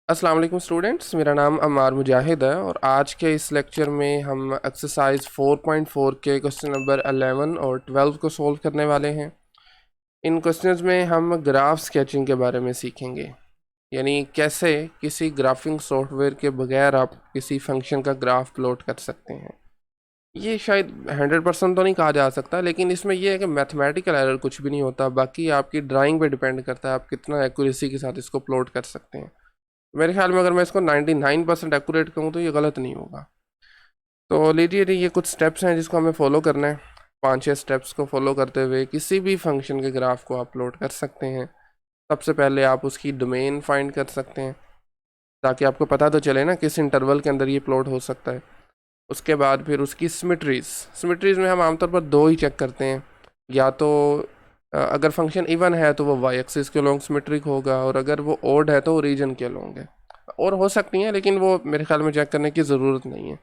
अस्सलाम वालेकुम स्टूडेंट्स, मेरा नाम अम्मार मुजाहिद है और आज के इस लेक्चर में हम एक्सरसाइज 4.4 के क्वेश्चन नंबर 11 और 12 को सॉल्व करने वाले हैं। इन क्वेश्चंस में हम ग्राफ स्केचिंग के बारे में सीखेंगे, यानी कैसे किसी ग्राफिंग सॉफ्टवेयर के बगैर आप किसी फंक्शन का ग्राफ प्लॉट कर सकते हैं। ये शायद 100% तो नहीं कहा जा सकता, लेकिन इसमें यह है कि मैथमेटिकल एरर कुछ भी नहीं होता, बाकी आपकी ड्राइंग पे डिपेंड करता है आप कितना एक्यूरेसी के साथ इसको प्लॉट कर सकते हैं। मेरे ख्याल में अगर मैं इसको 99% एक्यूरेट कहूँ तो ये गलत नहीं होगा। तो लीजिए ये कुछ स्टेप्स हैं जिसको हमें फॉलो करना है। 5-6 स्टेप्स को फॉलो करते हुए किसी भी फंक्शन के ग्राफ को अपलोड कर सकते हैं। सबसे पहले आप उसकी डोमेन फाइंड कर सकते हैं ताकि आपको पता तो चले ना किस इंटरवल के अंदर ये प्लॉट हो सकता है। उसके बाद फिर उसकी सिमेट्रीज़ में हम आमतौर पर दो ही चेक करते हैं, या तो अगर फंक्शन इवन है तो वो वाई एक्सिस के लॉन्ग सिमेट्रिक होगा, और अगर वो ओड है तो ओरिजिन के लॉन्ग है। और हो सकती हैं लेकिन वो मेरे ख्याल में चेक करने की ज़रूरत नहीं है।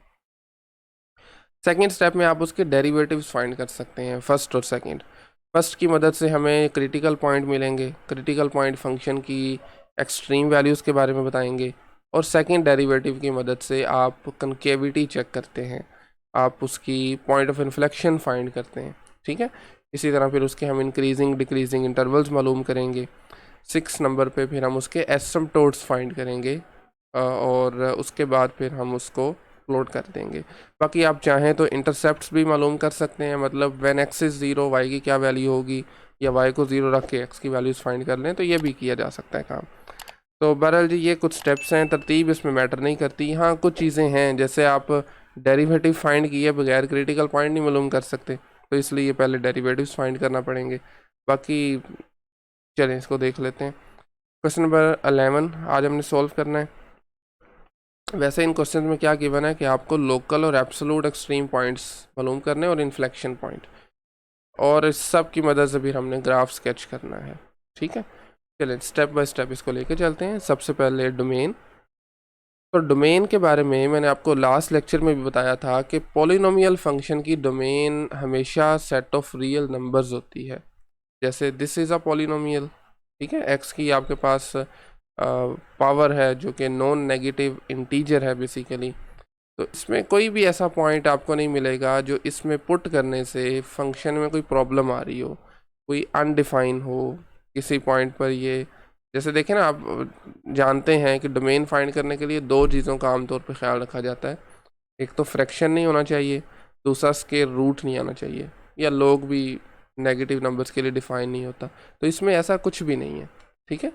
सेकेंड स्टेप में आप उसके डेरिवेटिव्स फाइंड कर सकते हैं, फर्स्ट और सेकेंड। फर्स्ट की मदद से हमें क्रिटिकल पॉइंट मिलेंगे, क्रिटिकल पॉइंट फंक्शन की एक्सट्रीम वैल्यूज़ के बारे में बताएंगे। और सेकेंड डेरिवेटिव की मदद से आप कनकेविटी चेक करते हैं, आप उसकी पॉइंट ऑफ इन्फ्लेक्शन फाइंड करते हैं। ठीक है, इसी तरह फिर उसके हम इंक्रीजिंग डिक्रीजिंग इंटरवल्स मालूम करेंगे। 6 नंबर पे फिर हम उसके एसिम्पटोट्स फाइंड करेंगे और उसके बाद फिर हम उसको प्लॉट कर देंगे। बाकी आप चाहें तो इंटरसेप्ट्स भी मालूम कर सकते हैं, मतलब when x is zero y की क्या वैल्यू होगी, या वाई को ज़ीरो रख के एक्स की वैल्यूज़ फाइंड कर लें, तो ये भी किया जा सकता है काम। तो बहरहाल जी ये कुछ स्टेप्स हैं, तरतीब इसमें मैटर नहीं करती। हाँ कुछ चीज़ें हैं, जैसे आप डेरिवेटिव फाइंड किए बगैर क्रिटिकल पॉइंट नहीं मालूम कर सकते, तो इसलिए पहले डेरिवेटिव्स फाइंड करना पड़ेंगे। बाकी चलें इसको देख लेते हैं। क्वेश्चन नंबर 11 आज हमने सॉल्व करना है। वैसे इन क्वेश्चन में क्या गिवन है कि आपको लोकल और एब्सोलूट एक्सट्रीम पॉइंट्स मालूम करने और इन्फ्लेक्शन पॉइंट, और इस सब की मदद से फिर हमने ग्राफ स्केच करना है। ठीक है, चलिए स्टेप बाय स्टेप इसको लेके चलते हैं। सबसे पहले डोमेन। तो डोमेन के बारे में मैंने आपको लास्ट लेक्चर में भी बताया था कि पॉलिनोमियल फंक्शन की डोमेन हमेशा सेट ऑफ रियल नंबर्स होती है। जैसे दिस इज़ अ पॉलिनोमियल, ठीक है, एक्स की आपके पास पावर है जो कि नॉन नेगेटिव इंटीजर है बेसिकली। तो इसमें कोई भी ऐसा पॉइंट आपको नहीं मिलेगा जो इसमें पुट करने से फंक्शन में कोई प्रॉब्लम आ रही हो, कोई अनडिफाइन हो किसी पॉइंट पर। ये जैसे देखें ना, आप जानते हैं कि डोमेन फाइंड करने के लिए दो चीज़ों का आमतौर पर ख्याल रखा जाता है। एक तो फ्रैक्शन नहीं होना चाहिए, दूसरा स्केयर रूट नहीं आना चाहिए, या लोग भी नेगेटिव नंबर्स के लिए डिफाइन नहीं होता। तो इसमें ऐसा कुछ भी नहीं है। ठीक है,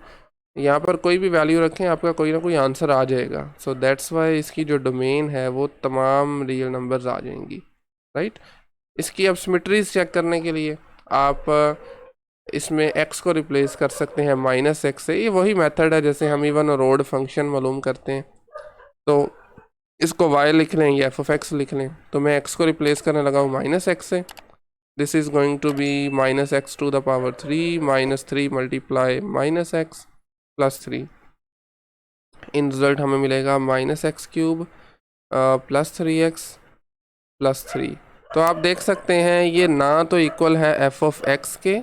यहाँ पर कोई भी वैल्यू रखें आपका कोई ना कोई आंसर आ जाएगा। सो दैट्स वाई इसकी जो डोमेन है वो तमाम रियल नंबर्स आ जाएंगी, राइट। इसकी अब सिमेट्रीज चेक करने के लिए आप इसमें x को रिप्लेस कर सकते हैं -x से। ये वही मेथड है जैसे हम इवन और ओड फंक्शन मालूम करते हैं। तो इसको y लिख लें या f(x) लिख लें, तो मैं x को रिप्लेस करने लगा हूँ -x से। This is going to be -x⁻³ -3 multiply -x +3। In result हमें मिलेगा -x³ +3x +3। तो आप देख सकते हैं ये ना तो इक्वल है f(x) के,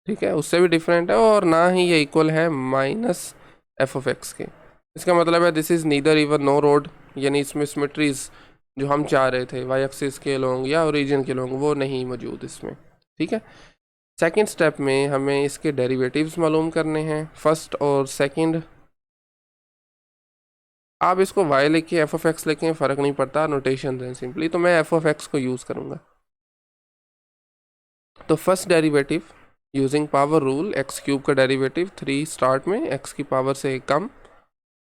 ठीक है, उससे भी डिफरेंट है, और ना ही ये इक्वल है -f(x) के। इसका मतलब है this is neither even know road, यानी इसमें सिमेट्रीज जो हम चाह रहे थे वाई एक्सिस के लॉन्ग या ओरिजिन के लॉन्ग वो नहीं मौजूद इसमें। ठीक है, सेकेंड स्टेप में हमें इसके डेरिवेटिव्स मालूम करने हैं, फर्स्ट और सेकेंड। आप इसको y लिखें f(x) लिखें, फ़र्क नहीं पड़ता, नोटेशन है सिंपली, तो मैं f(x) को यूज़ करूँगा। तो first derivative using power rule, x³ का डेरिवेटिव 3 स्टार्ट में, x की पावर से कम,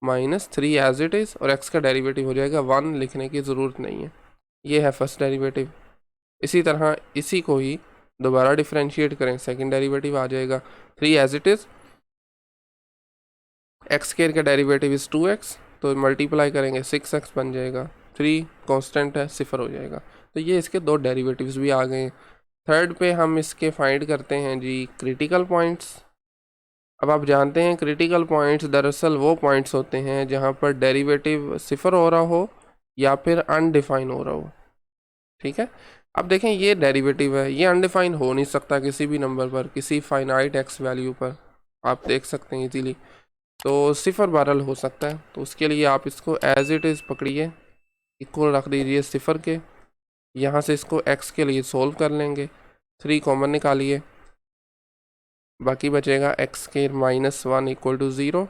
-3 एज इट इज़, और x का डेरिवेटिव हो जाएगा 1, लिखने की ज़रूरत नहीं है। ये है फर्स्ट डेरिवेटिव। इसी तरह इसी को ही दोबारा डिफ्रेंशिएट करें, सेकेंड डेरिवेटिव आ जाएगा 3 एज इट इज़, x² का डेरिवेटिव इज़ 2x, तो मल्टीप्लाई करेंगे 6x बन जाएगा, 3 कांस्टेंट है 0 हो जाएगा। तो ये इसके दो डेरिवेटिव्स भी आ गए। थर्ड पे हम इसके फाइंड करते हैं जी क्रिटिकल पॉइंट्स। अब आप जानते हैं क्रिटिकल पॉइंट्स दरअसल वो पॉइंट्स होते हैं जहाँ पर डेरिवेटिव 0 हो रहा हो या फिर अनडिफाइन हो रहा हो। ठीक है, अब देखें ये डेरिवेटिव है, ये अनडिफाइन हो नहीं सकता किसी भी नंबर पर, किसी फाइनाइट x वैल्यू पर, आप देख सकते हैं इजीली। तो सिफर बहरहाल हो सकता है, तो उसके लिए आप इसको एज इट इज़ पकड़िए, इक्वल रख दीजिए सिफर के। यहाँ से इसको x के लिए सोल्व कर लेंगे, 3 कॉमन निकालिए, बाकी बचेगा x square minus 1 equal to 0।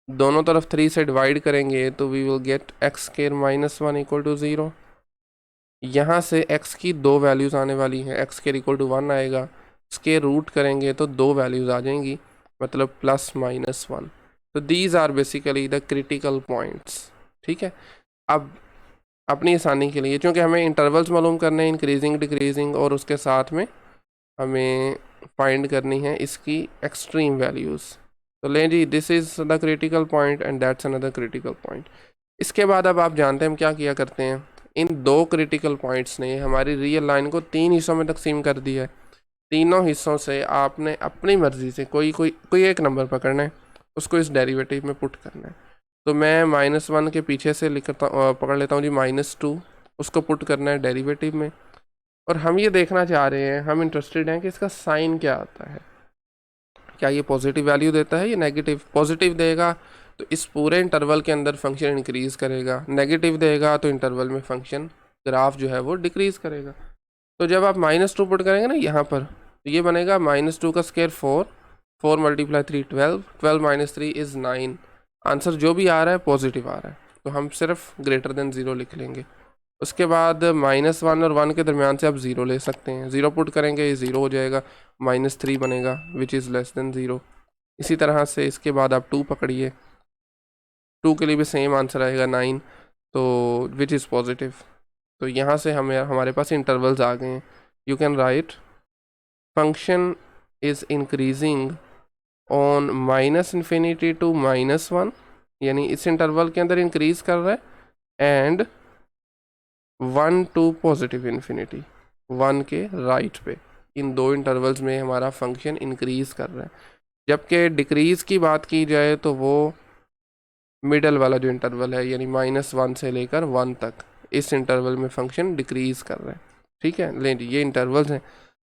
दोनों तरफ 3 से डिवाइड करेंगे तो we will get x square minus 1 equal to 0। यहाँ से x की दो वैल्यूज़ आने वाली हैं, एक्स स्क्वायर इक्वल टू 1 आएगा, इसके रूट करेंगे तो दो वैल्यूज़ आ जाएंगी, मतलब प्लस माइनस 1। तो these are basically the critical points. ठीक है, अब अपनी आसानी के लिए, क्योंकि हमें इंटरवल्स मालूम करने हैं, इंक्रीजिंग डिक्रीजिंग, और उसके साथ में हमें फाइंड करनी है इसकी एक्सट्रीम वैल्यूज़। तो लें जी, this is the critical point and that's another critical point. इसके बाद अब आप जानते हैं हम क्या किया करते हैं, इन दो क्रिटिकल पॉइंट्स ने हमारी रियल लाइन को 3 हिस्सों में तकसीम कर दिया है। तीनों हिस्सों से आपने अपनी मर्ज़ी से कोई एक नंबर पकड़ना है, उसको इस डेरिवेटिव में पुट करना है। तो मैं -1 के पीछे से पकड़ लेता हूँ जी -2, उसको पुट करना है डेरिवेटिव में। और हम ये देखना चाह रहे हैं, हम इंटरेस्टेड हैं कि इसका साइन क्या आता है, क्या ये पॉजिटिव वैल्यू देता है या नेगेटिव। पॉजिटिव देगा तो इस पूरे इंटरवल के अंदर फंक्शन इंक्रीज़ करेगा, नेगेटिव देगा तो इंटरवल में फंक्शन ग्राफ जो है वो डिक्रीज़ करेगा। तो जब आप -2 पुट करेंगे ना यहाँ पर, तो ये बनेगा -2 का स्क्वायर 4, 4 × 3 12, 12 - 3 इज़ 9। आंसर जो भी आ रहा है पॉजिटिव आ रहा है, तो हम सिर्फ ग्रेटर देन 0 लिख लेंगे। उसके बाद -1 और 1 के दरमियान से आप 0 ले सकते हैं, 0 पुट करेंगे ये 0 हो जाएगा, -3 बनेगा विच इज़ लेस देन 0। इसी तरह से इसके बाद आप 2 पकड़िए, 2 के लिए भी सेम आंसर आएगा 9, तो विच इज़ पॉजिटिव। तो यहाँ से हमें हमारे पास इंटरवल्स आ गए हैं। You can write function is increasing on -∞ to -1, यानी इस इंटरवल के अंदर इंक्रीज कर रहा है, एंड 1 टू पॉजिटिव इन्फिनिटी, 1 के राइट पे। इन दो इंटरवल्स में हमारा फंक्शन इंक्रीज कर रहा है। जबकि डिक्रीज की बात की जाए तो वो मिडल वाला जो इंटरवल है, यानी -1 से लेकर 1 तक, इस इंटरवल में फंक्शन डिक्रीज कर रहा है। ठीक है, लें जी, ये इंटरवल्स हैं।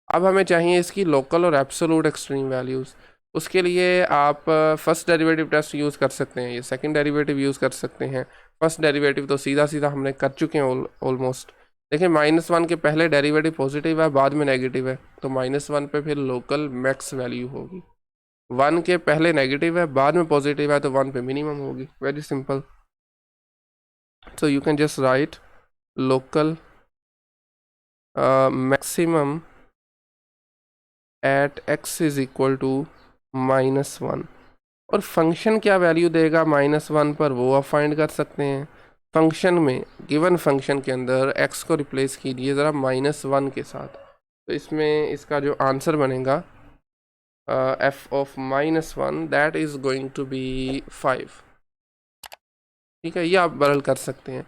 अब हमें चाहिए इसकी लोकल और एब्सोलूट एक्सट्रीम वैल्यूज़। उसके लिए आप फर्स्ट डेरिवेटिव टेस्ट यूज़ कर सकते हैं, ये सेकंड डेरिवेटिव यूज़ कर सकते हैं। फर्स्ट डेरिवेटिव तो सीधा सीधा हमने कर चुके हैं ऑलमोस्ट। देखिए -1 के पहले डेरिवेटिव पॉजिटिव है, बाद में नेगेटिव है, तो -1 पे फिर लोकल मैक्स वैल्यू होगी। 1 के पहले नेगेटिव है, बाद में पॉजिटिव है, तो 1 पे मिनिमम होगी। Very simple. So you can just write local maximum at x is equal to -1। और फंक्शन क्या वैल्यू देगा -1 पर, वो आप फाइंड कर सकते हैं। फंक्शन में, गिवन फंक्शन के अंदर x को रिप्लेस कीजिए ज़रा -1 के साथ, तो इसमें इसका जो आंसर बनेगा f of -1 that is going to be 5। ठीक है, ये आप बदल कर सकते हैं।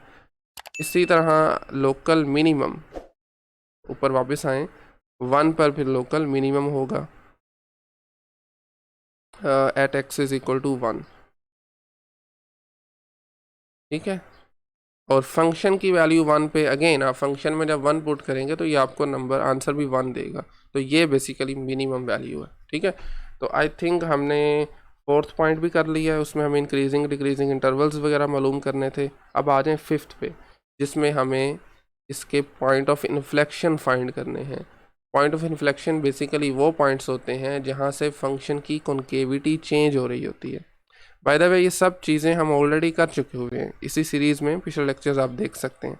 इसी तरह लोकल मिनिमम, ऊपर वापस आएँ, 1 पर फिर लोकल मिनिमम होगा at x is equal to 1। ठीक है, और फंक्शन की वैल्यू 1 पे, अगेन आप फंक्शन में जब 1 पुट करेंगे तो ये आपको नंबर आंसर भी 1 देगा, तो ये बेसिकली मिनिमम वैल्यू है। ठीक है, तो आई थिंक हमने फोर्थ पॉइंट भी कर लिया है, उसमें हमें इंक्रीजिंग डिक्रीजिंग इंटरवल्स वगैरह मालूम करने थे। अब आ जाएँ फिफ्थ पे, जिसमें हमें इसके पॉइंट ऑफ इन्फ्लेक्शन फाइंड करने हैं। पॉइंट ऑफ इन्फ्लेक्शन बेसिकली वो पॉइंट्स होते हैं जहाँ से फंक्शन की कॉन्केविटी चेंज हो रही होती है। बाय द वे ये सब चीज़ें हम ऑलरेडी कर चुके हुए हैं इसी सीरीज़ में, पिछले लेक्चर्स आप देख सकते हैं।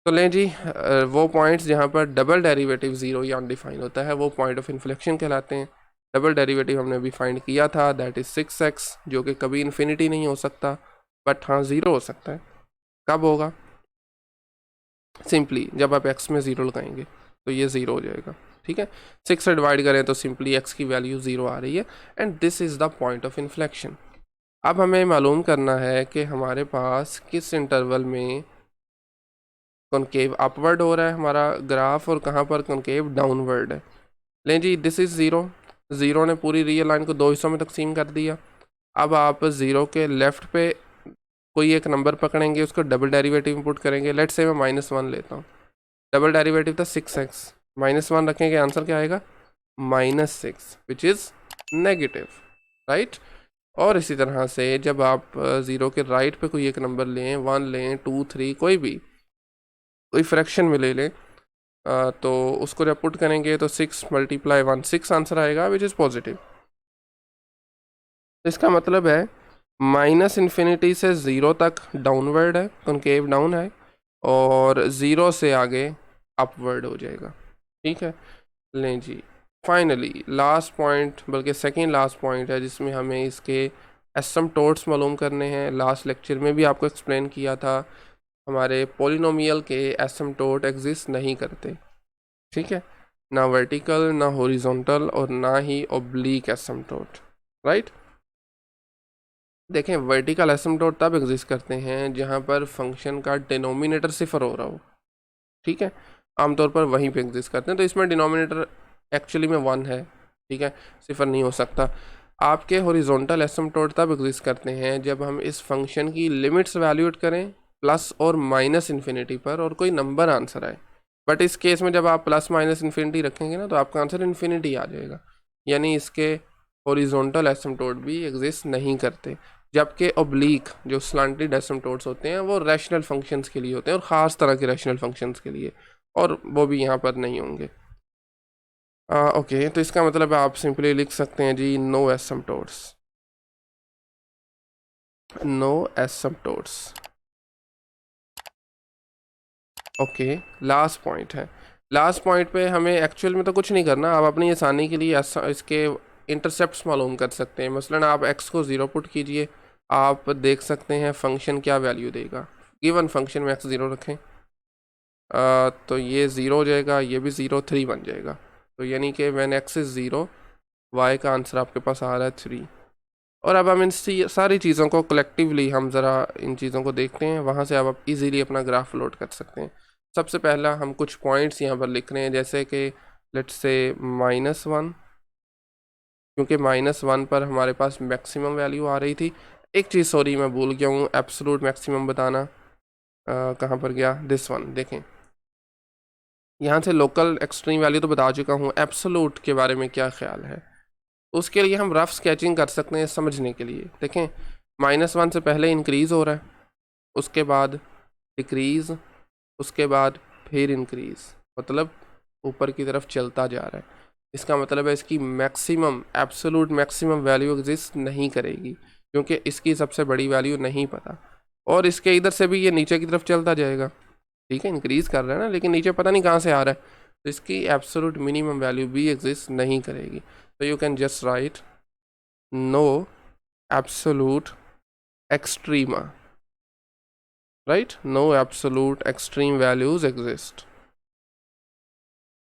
तो लें जी, वो पॉइंट्स जहाँ पर डबल डेरिवेटिव 0 या अनडिफाइन होता है वो पॉइंट ऑफ इन्फ्लेक्शन कहलाते हैं। डबल डेरिवेटिव हमने अभी फाइंड किया था, दैट इज़ 6x, जो कि कभी इन्फिनिटी नहीं हो सकता, बट हाँ 0 हो सकता है। कब होगा? सिंपली जब आप x में 0 लगाएंगे तो ये 0 हो जाएगा। ठीक है, 6 से डिवाइड करें तो सिंपली x की वैल्यू 0 आ रही है, and this is the point of inflection. अब हमें मालूम करना है कि हमारे पास किस इंटरवल में कॉनकेव अपवर्ड हो रहा है हमारा ग्राफ, और कहाँ पर कॉनकेव डाउनवर्ड है। लें जी, दिस इज़ 0, 0 ने पूरी रियल लाइन को दो हिस्सों में तकसीम कर दिया। अब आप 0 के लेफ़्ट पे कोई एक नंबर पकड़ेंगे, उसको डबल डेरिवेटिव में पुट करेंगे। लेट्स से मैं -1 लेता हूँ, डबल डेरिवेटिव था 6x, -1 रखेंगे, आंसर क्या आएगा? -6, विच इज़ नेगेटिव, राइट। और इसी तरह से जब आप 0 के राइट पे कोई एक नंबर लें, 1 लें, 2, 3, कोई फ्रैक्शन में ले लें, तो उसको जब पुट करेंगे तो 6 × 1 6 आंसर आएगा विच इज़ पॉजिटिव। इसका मतलब है -∞ से 0 तक डाउनवर्ड है, कॉनकेव डाउन है, और 0 से आगे अपवर्ड हो जाएगा। ठीक है, लें जी, फाइनली लास्ट पॉइंट, बल्कि सेकेंड लास्ट पॉइंट है जिसमें हमें इसके एसिम्पटोट्स मालूम करने हैं। लास्ट लेक्चर में भी आपको एक्सप्लेन किया था, हमारे पॉलिनोमियल के एसिम्पटोट एग्जिस्ट नहीं करते। ठीक है, ना वर्टिकल, ना हॉरिजॉन्टल, और ना ही ऑब्लिक एसिम्पटोट। राइट, देखें वर्टिकल एसिम्पटोट तब एग्जिस्ट करते हैं जहाँ पर फंक्शन का डिनोमिनेटर सिफर हो रहा हो। ठीक है, आमतौर पर वहीं पे एग्जिस्ट करते हैं, तो इसमें डिनोमिनेटर एक्चुअली में 1 है। ठीक है, सिफर नहीं हो सकता। आपके हॉरिजॉन्टल एसिम्पटोट तब एग्जिस्ट करते हैं जब हम इस फंक्शन की लिमिट्स वैल्यूएट करें प्लस और -∞ पर, और कोई नंबर आंसर आए। बट इस केस में जब आप +-∞ रखेंगे ना, तो आपका आंसर इन्फिनिटी आ जाएगा, यानी इसके हॉरिजॉन्टल एसिम्पटोट भी एग्जिस्ट नहीं करते। जबकि ऑब्लिक जो स्लांटेड एसिम्पटोट्स होते हैं वो रैशनल फंक्शंस के लिए होते हैं, और ख़ास तरह के रैशनल फंक्शंस के लिए, और वो भी यहाँ पर नहीं होंगे। ओके, तो इसका मतलब आप सिंपली लिख सकते हैं जी no asymptotes, no asymptotes. Okay, last point है। लास्ट पॉइंट पे हमें एक्चुअल में तो कुछ नहीं करना, आप अपनी आसानी के लिए इसके इंटरसेप्ट्स मालूम कर सकते हैं। मसलन आप x को 0 पुट कीजिए, आप देख सकते हैं फंक्शन क्या वैल्यू देगा। गिवन फंक्शन में x 0 रखें, तो ये 0 हो जाएगा, ये भी 0, 3 बन जाएगा। तो यानी कि व्हेन x इज़ 0, y का आंसर आपके पास आ रहा है 3। और अब हम इन सारी चीज़ों को कलेक्टिवली हम ज़रा इन चीज़ों को देखते हैं, वहाँ से आप इजीली अपना ग्राफ लोड कर सकते हैं। सबसे पहला हम कुछ पॉइंट्स यहाँ पर लिख रहे हैं, जैसे कि लेट्स से -1, क्योंकि -1 पर हमारे पास मैक्सिमम वैल्यू आ रही थी। एक चीज़ सॉरी मैं भूल गया हूँ, एब्सोल्यूट मैक्सिमम बताना। कहाँ पर गया, दिस वन, देखें यहाँ से लोकल एक्सट्रीम वैल्यू तो बता चुका हूँ, एब्सोल्यूट के बारे में क्या ख्याल है। उसके लिए हम रफ स्केचिंग कर सकते हैं समझने के लिए। देखें -1 से पहले इंक्रीज़ हो रहा है, उसके बाद डिक्रीज़, उसके बाद फिर इंक्रीज़, मतलब ऊपर की तरफ चलता जा रहा है। इसका मतलब है इसकी maximum, absolute maximum value exist नहीं करेगी, क्योंकि इसकी सबसे बड़ी वैल्यू नहीं पता। और इसके इधर से भी ये नीचे की तरफ चलता जाएगा। ठीक है, इंक्रीज़ कर रहा है ना, लेकिन नीचे पता नहीं कहाँ से आ रहा है, तो इसकी एब्सोल्यूट मिनिमम वैल्यू भी एग्जिस्ट नहीं करेगी। तो you can just write no absolute extrema, right, no absolute extreme values exist.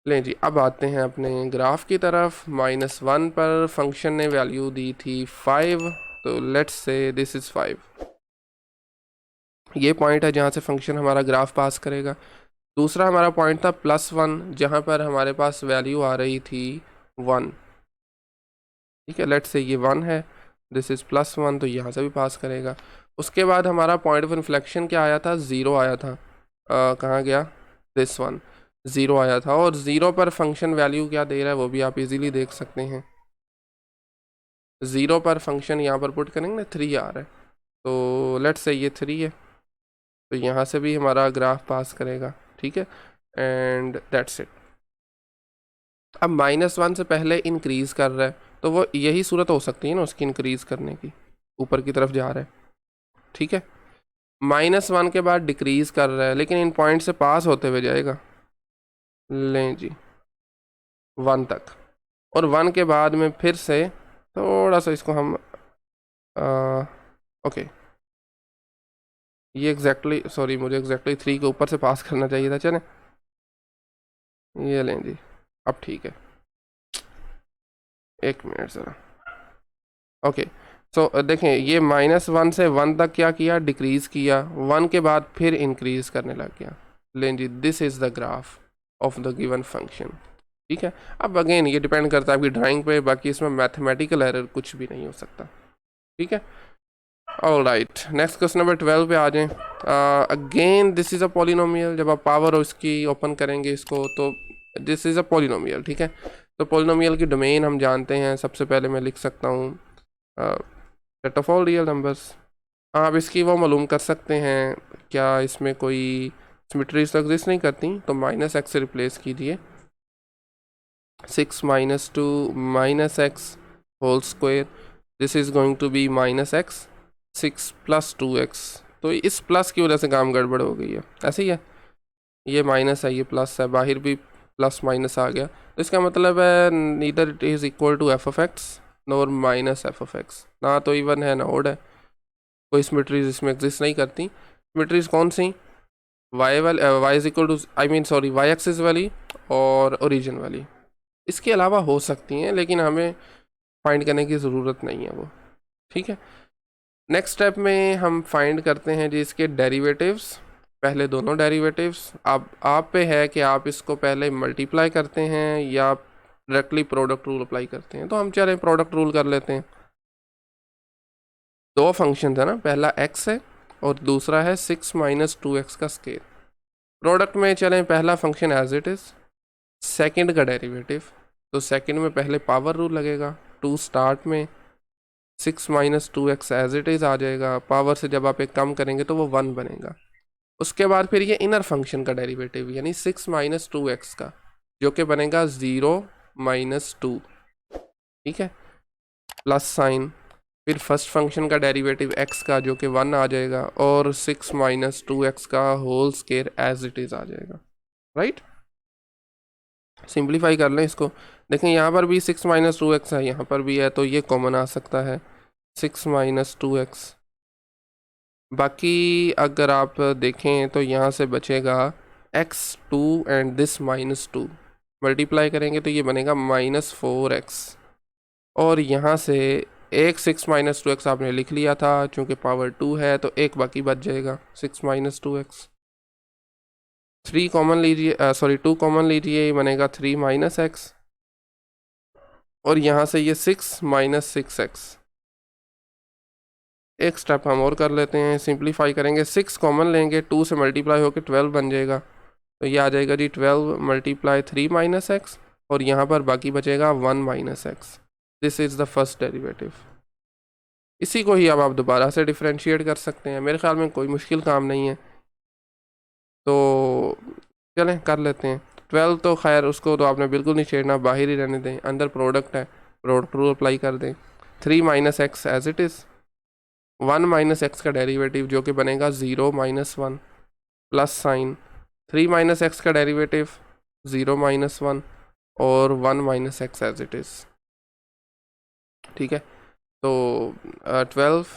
लें जी, अब आते हैं अपने ग्राफ की तरफ। -1 पर फंक्शन ने वैल्यू दी थी 5, तो लेट्स से दिस इज़ 5। ये पॉइंट है जहाँ से फंक्शन हमारा ग्राफ पास करेगा। दूसरा हमारा पॉइंट था +1, जहाँ पर हमारे पास वैल्यू आ रही थी 1। ठीक है, लेट्स से ये 1 है, दिस इज़ +1, तो यहाँ से भी पास करेगा। उसके बाद हमारा पॉइंट ऑफ इन्फ्लेक्शन क्या आया था, 0 आया था। कहाँ गया, दिस वन, 0 आया था। और 0 पर फंक्शन वैल्यू क्या दे रहा है वो भी आप इजीली देख सकते हैं। 0 पर फंक्शन यहाँ पर पुट करेंगे ना, 3 आ रहा है, तो लेट्स से ये 3 है, तो यहाँ से भी हमारा ग्राफ पास करेगा। ठीक है, एंड दैट्स इट। अब -1 से पहले इंक्रीज़ कर रहा है, तो वो यही सूरत हो सकती है ना उसकी इंक्रीज़ करने की, ऊपर की तरफ जा रहा है। ठीक है, -1 के बाद डिक्रीज़ कर रहा है, लेकिन इन पॉइंट से पास होते हुए जाएगा, लें जी 1 तक। और 1 के बाद में फिर से थोड़ा सा इसको हम ओके, ये एग्जैक्टली सॉरी, मुझे एग्जैक्टली 3 के ऊपर से पास करना चाहिए था। चलें, ये लें जी, अब ठीक है, एक मिनट ज़रा। ओके, सो देखें ये -1 से 1 तक क्या किया, डिक्रीज़ किया, 1 के बाद फिर इंक्रीज़ करने लग गया। लें जी, this is the graph of the given function. ठीक है, अब अगेन ये डिपेंड करता है आपकी ड्राइंग पे, बाकी इसमें मैथमेटिकल एरर कुछ भी नहीं हो सकता। ठीक है, ऑलराइट, नेक्स्ट क्वेश्चन नंबर 12 पे आ जाएं। Again this is a polynomial. जब आप पावर और इसकी ओपन करेंगे इसको, तो दिस इज़ अ पॉलिनोमियल। ठीक है, तो पॉलिनोमियल की डोमेन हम जानते हैं। सबसे पहले मैं लिख सकता हूँ set of all real numbers. आप इसकी वो मालूम कर सकते हैं, क्या इसमें कोई सिमिट्रीज एग्जिस्ट नहीं करती, तो माइनस एक्स से रिप्लेस कीजिए। 6 minus 2 minus x whole square, this is going to be minus x. 6 plus 2x, तो इस प्लस की वजह से काम गड़बड़ हो गई है, ऐसे ही है, ये माइनस है ये प्लस है, बाहर भी प्लस माइनस आ गया, तो इसका मतलब है neither it is equal to f of x nor minus f of x, ना तो इवन है ना ओड है, कोई सिमिट्रीज इसमें एग्जिस्ट नहीं करती। सिमिट्रीज कौन सी, वाई वाली, y is equal to I mean sorry y axis वाली और ओरिजिन वाली, इसके अलावा हो सकती हैं लेकिन हमें फाइंड करने की ज़रूरत नहीं है वो, ठीक है। नेक्स्ट स्टेप में हम फाइंड करते हैं जी इसके डेरिवेटिव्स, पहले दोनों डेरिवेटिव्स। अब आप पे है कि आप इसको पहले मल्टीप्लाई करते हैं या डायरेक्टली प्रोडक्ट रूल अप्लाई करते हैं, तो हम चलें प्रोडक्ट रूल कर लेते हैं। दो फंक्शन है ना, पहला x है और दूसरा है 6 माइनस 2x का स्केयर। प्रोडक्ट में चलें, पहला function as it is, second का डेरिवेटिव, तो सेकंड में पहले पावर रूल लगेगा, 2 स्टार्ट में, 6 minus 2x as it is आ जाएगा, पावर से जब आप एक कम करेंगे तो वो 1 बनेगा। उसके बाद फिर ये इनर फंक्शन का डेरिवेटिव यानी 6 माइनस 2x का, जो कि बनेगा 0 माइनस 2, ठीक है, प्लस साइन, फिर फर्स्ट फंक्शन का डेरिवेटिव x का जो कि 1 आ जाएगा, और 6 माइनस 2x का whole square as it is आ जाएगा, राइट। सिंप्लीफाई कर लें इसको, देखें यहाँ पर भी 6 माइनस 2x है, यहाँ पर भी है, तो ये कॉमन आ सकता है 6 माइनस 2x। बाकी अगर आप देखें तो यहाँ से बचेगा x2 and this minus 2, multiply करेंगे तो ये बनेगा माइनस 4x, और यहाँ से एक 6 माइनस 2x आपने लिख लिया था, चूँकि पावर 2 है तो एक बाकी बच जाएगा 6 माइनस 2x। 3 कॉमन लीजिए, सॉरी 2 कॉमन लीजिए, ये बनेगा 3 माइनस एक्स, और यहाँ से ये 6 माइनस 6x। एक स्टेप हम और कर लेते हैं, सिंप्लीफाई करेंगे, 6 कॉमन लेंगे, 2 से मल्टीप्लाई होकर 12 बन जाएगा, तो ये आ जाएगा जी 12 मल्टीप्लाई 3 माइनस एक्स, और यहाँ पर बाकी बचेगा 1 minus x. This is the first derivative. इसी को ही अब आप दोबारा से डिफ्रेंशिएट कर सकते हैं, मेरे ख्याल में कोई मुश्किल काम नहीं है, तो चलें कर लेते हैं। 12 तो खैर उसको तो आपने बिल्कुल नहीं छेड़ना, बाहर ही रहने दें, अंदर प्रोडक्ट है, प्रोडक्ट रूल अप्लाई कर दें। 3 minus x as it is, 1 minus x का डेरिवेटिव जो कि बनेगा 0 minus 1, plus sign, 3 minus x का डेरिवेटिव 0 माइनस 1, और 1 minus x as it is, ठीक है। तो 12,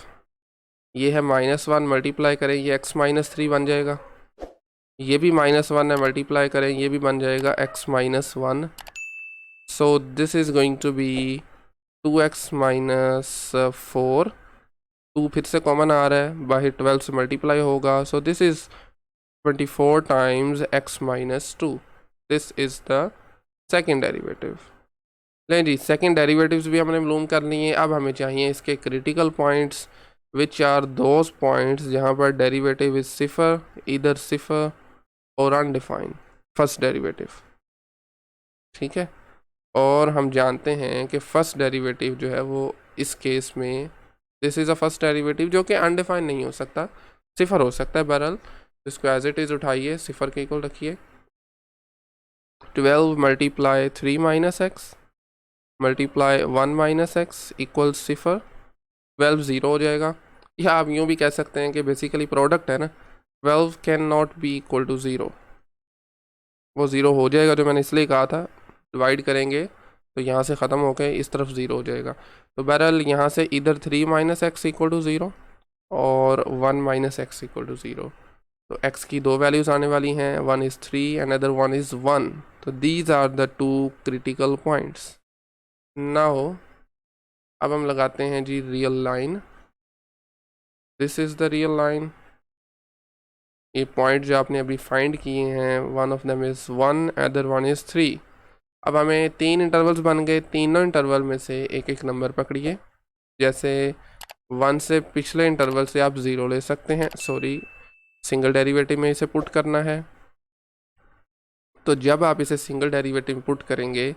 ये है -1, मल्टीप्लाई करें ये x माइनस 3 बन जाएगा, ये भी -1 है, मल्टीप्लाई करें ये भी बन जाएगा x minus 1। So this is going to be 2x minus 4, 2 फिर से कॉमन आ रहा है, बाहर 12 से मल्टीप्लाई होगा, सो this is 24 times x minus 2, this is the second derivative. लें जी, सेकेंड डेरिवेटिव्स भी हमने मालूम कर लिए। अब हमें चाहिए इसके critical points, which are those points जहाँ पर डेरिवेटिव इज सिफर, इधर सिफर और अनडिफाइंड, फर्स्ट डेरिवेटिव, ठीक है। और हम जानते हैं कि फर्स्ट डेरिवेटिव जो है वो इस केस में, this is a first derivative जो कि अनडिफाइंड नहीं हो सकता, सिफर हो सकता है बहरहाल, इसको एज इट इज़ उठाइए, सिफर के इक्वल रखिए। 12 multiply 3 minus x multiply 1 minus x equal सिफर, 12 ज़ीरो हो जाएगा, या आप यूँ भी कह सकते हैं कि बेसिकली प्रोडक्ट है ना, 12 can not be equal to zero, वो ज़ीरो हो जाएगा, जो मैंने इसलिए कहा था, डिवाइड करेंगे तो यहाँ से ख़त्म होकर इस तरफ ज़ीरो हो जाएगा, तो बहरहाल यहाँ से इधर 3 minus x equal to zero और 1 minus x equal to zero, तो x की दो वैल्यूज़ आने वाली हैं, one is 3 and other one is 1, तो these are the two critical points. Now अब हम लगाते हैं जी real line, this is the real line, ये पॉइंट जो आपने अभी फाइंड किए हैं, one of them is 1, other one is 3। अब हमें 3 इंटरवल्स बन गए, तीनों इंटरवल में से एक एक नंबर पकड़िए, जैसे 1 से पिछले इंटरवल से आप 0 ले सकते हैं, सॉरी सिंगल डेरिवेटिव में इसे पुट करना है, तो जब आप इसे सिंगल डेरिवेटिव में पुट करेंगे,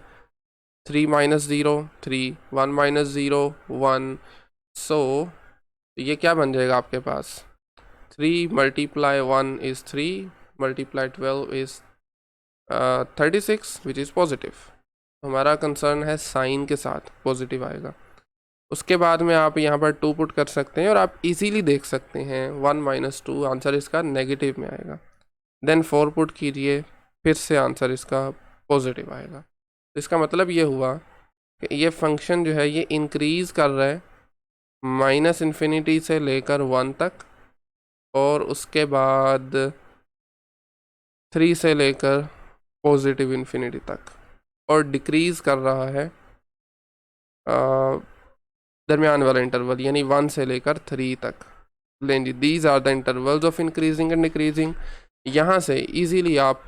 3 माइनस 0 3, 1 माइनस 0 1, सो तो ये क्या बन जाएगा आपके पास, 3 multiply 1 is 3 multiply 12 is 36 which is positive. हमारा कंसर्न है साइन के साथ पॉजिटिव आएगा। उसके बाद में आप यहाँ पर 2 पुट कर सकते हैं और आप इजीली देख सकते हैं 1 - 2 आंसर इसका नेगेटिव में आएगा। देन 4 पुट कीजिए, फिर से आंसर इसका पॉजिटिव आएगा। तो इसका मतलब ये हुआ कि ये फंक्शन जो है ये इंक्रीज़ कर रहा है -∞ से लेकर 1 तक, और उसके बाद 3 से लेकर पॉजिटिव इन्फिनिटी तक, और डिक्रीज़ कर रहा है दरमियान वाला इंटरवल यानी 1 से लेकर 3 तक। लें जी, these are the intervals of increasing and decreasing. यहाँ से इजीली आप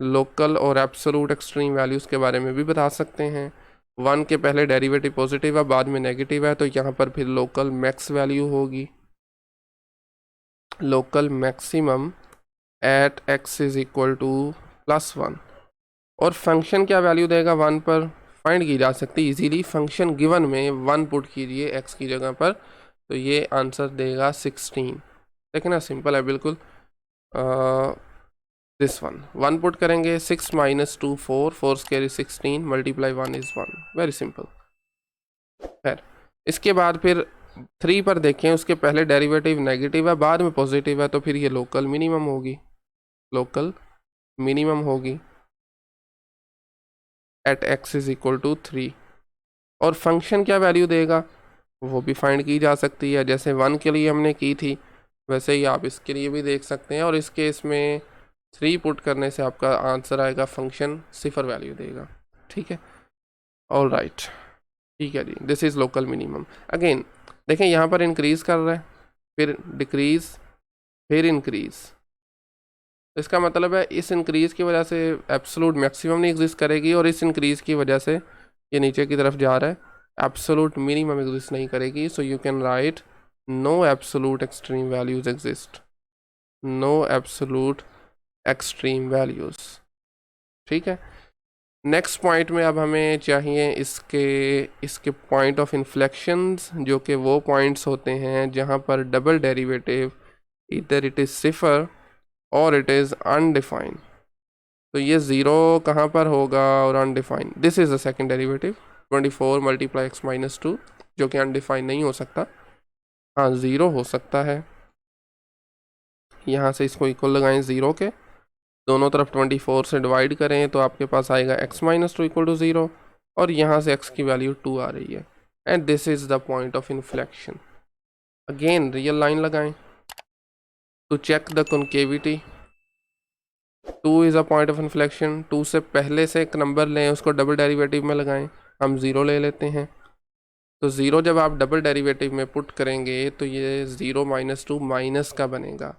लोकल और एब्सोलूट एक्सट्रीम वैल्यूज़ के बारे में भी बता सकते हैं। 1 के पहले डेरिवेटिव पॉजिटिव है, बाद में नेगेटिव है, तो यहाँ पर फिर लोकल मैक्स वैल्यू होगी, local maximum at x is equal to +1। और फंक्शन क्या वैल्यू देगा 1 पर, फाइंड की जा सकती है इजीली। फंक्शन गिवन में 1 पुट कीजिए x की जगह पर, तो ये आंसर देगा 16। देखिए ना, सिंपल है बिल्कुल। दिस 1 पुट करेंगे, 6 - 2 4, 4 square is 16 multiply 1 is 1, very simple. खैर, इसके बाद फिर 3 पर देखें, उसके पहले डेरिवेटिव नेगेटिव है, बाद में पॉजिटिव है, तो फिर ये लोकल मिनिमम होगी, लोकल मिनिमम होगी at x is equal to 3। और फंक्शन क्या वैल्यू देगा वो भी फाइंड की जा सकती है, जैसे 1 के लिए हमने की थी वैसे ही आप इसके लिए भी देख सकते हैं। और इस केस में 3 पुट करने से आपका आंसर आएगा, फंक्शन 0 वैल्यू देगा। ठीक है, ऑल राइट, ठीक है जी, this is local minimum. Again देखें, यहाँ पर इंक्रीज़ कर रहा है, फिर डिक्रीज़, फिर इंक्रीज़। इसका मतलब है इस इंक्रीज़ की वजह से एब्सोलूट मैक्सिमम नहीं एग्जिस्ट करेगी, और इस इंक्रीज़ की वजह से ये नीचे की तरफ जा रहा है, एब्सोलूट मिनिमम एग्जिस्ट नहीं करेगी। So you can write no absolute extreme values exist, no absolute extreme values. ठीक है, नेक्स्ट पॉइंट में अब हमें चाहिए इसके पॉइंट ऑफ इन्फ्लेक्शंस, जो कि वो पॉइंट्स होते हैं जहाँ पर डबल डेरिवेटिव इधर इट इज़ 0 और इट इज़ अनडिफाइंड। तो ये 0 कहाँ पर होगा और undefined, this is the second derivative 24 multiply x - 2, जो कि अनडिफाइंड नहीं हो सकता। हाँ, 0 हो सकता है। यहाँ से इसको इक्वल लगाएं 0 के, दोनों तरफ 24 से डिवाइड करें तो आपके पास आएगा x - 2 इक्वल टू 0, और यहाँ से x की वैल्यू 2 आ रही है, and this is the point of inflection. Again real line लगाएं to check the concavity. 2 is a point of inflection. 2 से पहले से एक नंबर लें, उसको डबल डेरिवेटिव में लगाएं। हम 0 ले लेते हैं, तो 0 जब आप डबल डेरिवेटिव में पुट करेंगे तो ये 0 - 2 माइनस का बनेगा,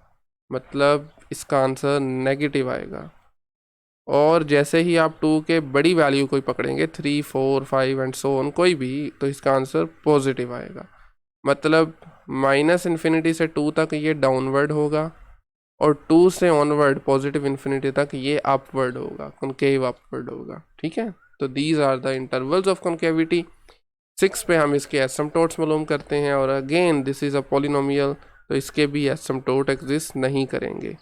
मतलब इसका आंसर नेगेटिव आएगा। और जैसे ही आप 2 के बड़ी वैल्यू कोई पकड़ेंगे, 3 4 5 एंड सो ऑन कोई भी, तो इसका आंसर पॉजिटिव आएगा। मतलब -∞ से 2 तक ये डाउनवर्ड होगा, और 2 से ऑनवर्ड पॉजिटिव इन्फिनिटी तक ये अपवर्ड होगा, कॉन्केव अपवर्ड होगा। ठीक है, तो these are the intervals of concavity. 6 पे हम इसके एसिम्पटोट्स मालूम करते हैं, और again this is a polynomial, तो इसके भी एसिम्पटोट एग्जिस्ट नहीं करेंगे।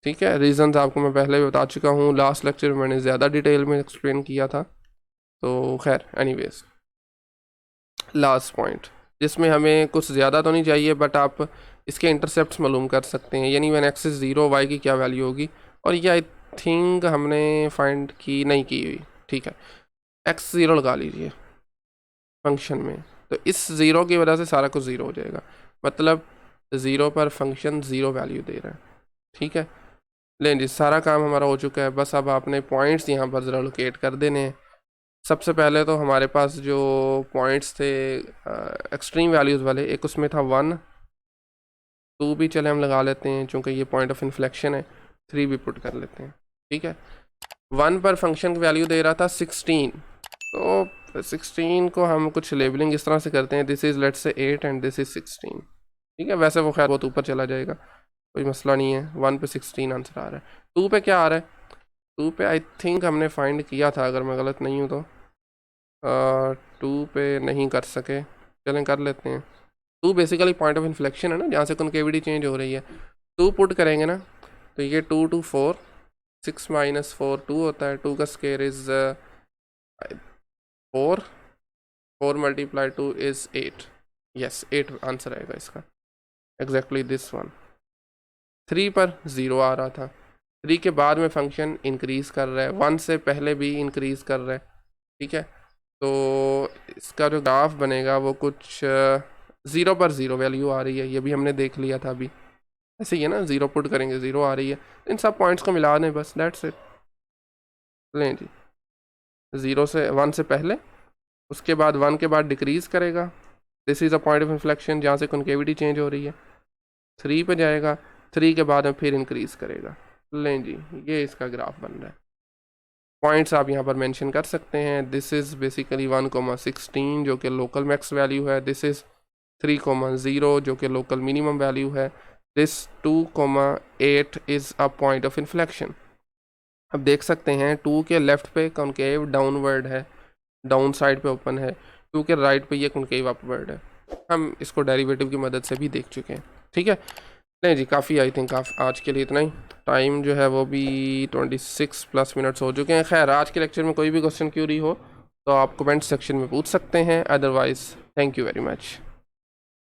ठीक है, रीजंस आपको मैं पहले भी बता चुका हूँ, लास्ट लेक्चर में मैंने ज़्यादा डिटेल में एक्सप्लेन किया था। तो खैर एनीवेज, लास्ट पॉइंट जिसमें हमें कुछ ज़्यादा तो नहीं चाहिए, बट आप इसके इंटरसेप्ट्स मालूम कर सकते हैं, यानी व्हेन x इज़ 0 y की क्या वैल्यू होगी। और ये आई थिंक हमने फाइंड की नहीं की हुई। ठीक है, x 0 लगा लीजिए फंक्शन में, तो इस 0 की वजह से सारा कुछ 0 हो जाएगा, मतलब 0 पर फंक्शन 0 वैल्यू दे रहा है। ठीक है, लेकिन जी सारा काम हमारा हो चुका है, बस अब आपने पॉइंट्स यहाँ पर ज़रा लोकेट कर देने हैं। सबसे पहले तो हमारे पास जो पॉइंट्स थे एक्सट्रीम वैल्यूज़ वाले, एक उसमें था 1, 2 भी चले हम लगा लेते हैं चूँकि ये पॉइंट ऑफ इन्फ्लेक्शन है, 3 भी पुट कर लेते हैं। ठीक है, 1 पर फंक्शन की वैल्यू दे रहा था 16, तो 16 को हम कुछ लेबलिंग इस तरह से करते हैं, this is let's say 8 and this is 16। ठीक है, वैसे वो खैर बहुत ऊपर चला जाएगा, कोई मसला नहीं है। 1 पे 16 आंसर आ रहा है। 2 पे क्या आ रहा है, 2 पे आई थिंक हमने फाइंड किया था, अगर मैं गलत नहीं हूँ तो 2 पे नहीं कर सके, चलें कर लेते हैं। 2 बेसिकली पॉइंट ऑफ इन्फ्लेक्शन है ना, जहाँ से कॉन्केविटी चेंज हो रही है। 2 पुट करेंगे ना तो ये 2 to 4, 6 - 4 2 होता है। 2 का square is 4, 4 × 2 is 8। Yes 8 answer आएगा इसका, एग्जैक्टली दिस वन। 3 पर 0 आ रहा था। 3 के बाद में फंक्शन इंक्रीज़ कर रहा है, 1 से पहले भी इंक्रीज़ कर रहा है, ठीक है। तो इसका जो ग्राफ बनेगा वो कुछ 0 पर 0 वैल्यू आ रही है, ये भी हमने देख लिया था अभी। ऐसे ही है ना, 0 पुट करेंगे 0 आ रही है, इन सब पॉइंट्स को मिला दें बस, दैट्स इट। लें जी, 0 से 1 से पहले, उसके बाद 1 के बाद डिक्रीज़ करेगा, this is a point of inflection जहाँ से कॉन्केविटी चेंज हो रही है। 3 पे जाएगा, 3 के बाद में फिर इंक्रीज़ करेगा। लें जी, ये इसका ग्राफ बन रहा है। पॉइंट्स आप यहाँ पर मेंशन कर सकते हैं। दिस इज़ बेसिकली 1,16 जो कि लोकल मैक्स वैल्यू है। दिस इज़ 3,0 जो कि लोकल मिनिमम वैल्यू है। This 2,8 is a point of inflection. अब देख सकते हैं 2 के लेफ़्ट पे कॉन्केव डाउनवर्ड है, डाउन साइड पे ओपन है। 2 के राइट पे ये कॉन्केव अपवर्ड है। हम इसको डेरिवेटिव की मदद से भी देख चुके हैं, ठीक है। नहीं जी, काफ़ी आई थिंक आज के लिए इतना ही। टाइम जो है वो भी 26+ मिनट्स हो चुके हैं। खैर, आज के लेक्चर में कोई भी क्वेश्चन क्यूरी हो तो आप कमेंट सेक्शन में पूछ सकते हैं, otherwise thank you very much.